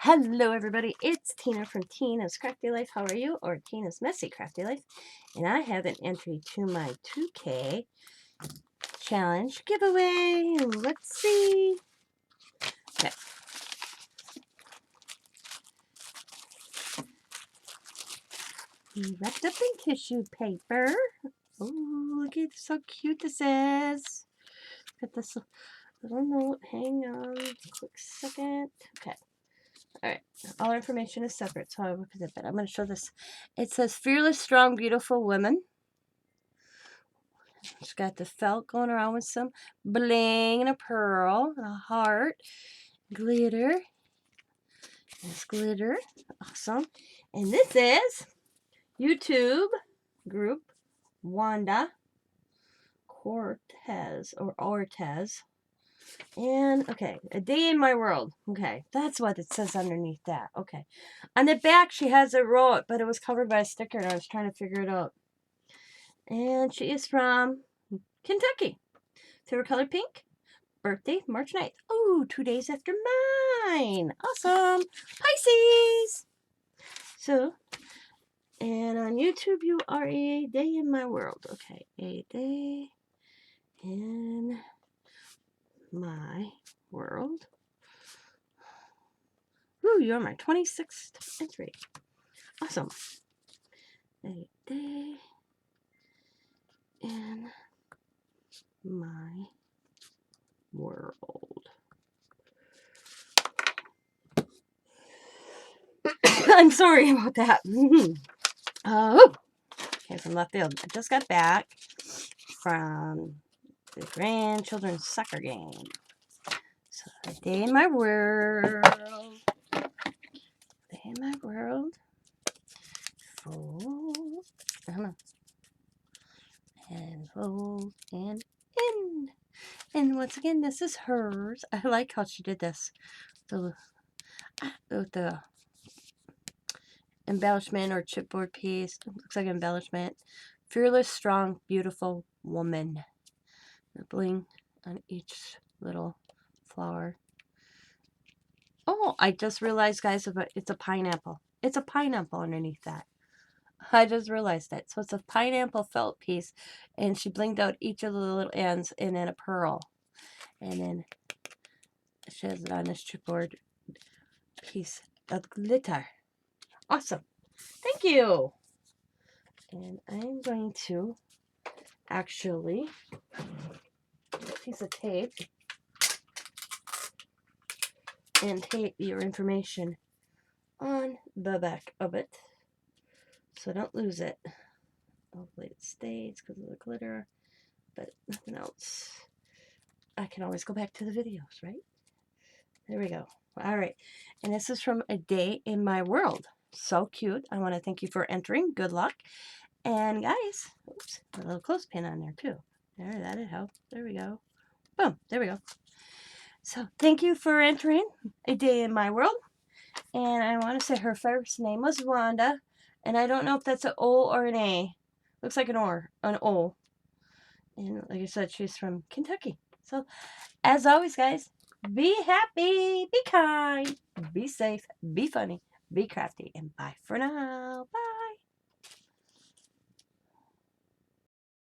Hello everybody, it's Tina from Tina's Crafty Life. How are you? Or Tina's Messy Crafty Life. And I have an entry to my 2K challenge giveaway. Let's see. Okay. Wrapped up in tissue paper. Oh, look at so cute this is. Got this little note. Hang on a quick second. Okay. Alright, all our information is separate, so I will put it, but I'm going to show this. It says Fearless, Strong, Beautiful Women. It's got the felt going around with some bling and a pearl and a heart. Glitter. There's glitter. Awesome. And this is YouTube group Wanda Cortez or Ortez. And, okay, a day in my world. Okay, that's what it says underneath that. Okay. On the back, she has it wrote, but it was covered by a sticker, and I was trying to figure it out. And she is from Kentucky. Favorite color, pink. Birthday, March 9th. Oh, 2 days after mine. Awesome. Pisces. So, and on YouTube, you are a day in my world. Okay, a day in my world. Ooh, you're my 26th entry. Awesome. A day in my world. I'm sorry about that. Okay, from left field. I just got back from the grandchildren's soccer game. So, a day in my world. Day in my world. Fold. And fold and in. And once again, this is hers. I like how she did this. The embellishment or chipboard piece. Looks like embellishment. Fearless, strong, beautiful woman. The bling on each little flower. Oh, I just realized, guys, it's a pineapple. It's a pineapple underneath that. I just realized that. So it's a pineapple felt piece, and she blinged out each of the little ends, and then a pearl. And then she has it on this chipboard piece of glitter. Awesome. Thank you. And I'm going to actually piece of tape and tape your information on the back of it so don't lose it. Hopefully it stays because of the glitter, but nothing else. I can always go back to the videos, right? There we go. All right, and this is from A Day in My World. So cute. I want to thank you for entering. Good luck. And guys, oops, a little clothespin on there too. There, that'd help. There we go. Boom, there we go. So thank you for entering A Day in My World. And I want to say her first name was Wanda. And I don't know if that's an O or an A. Looks like an O. And like I said, she's from Kentucky. So as always, guys, be happy, be kind, be safe, be funny, be crafty, and bye for now. Bye.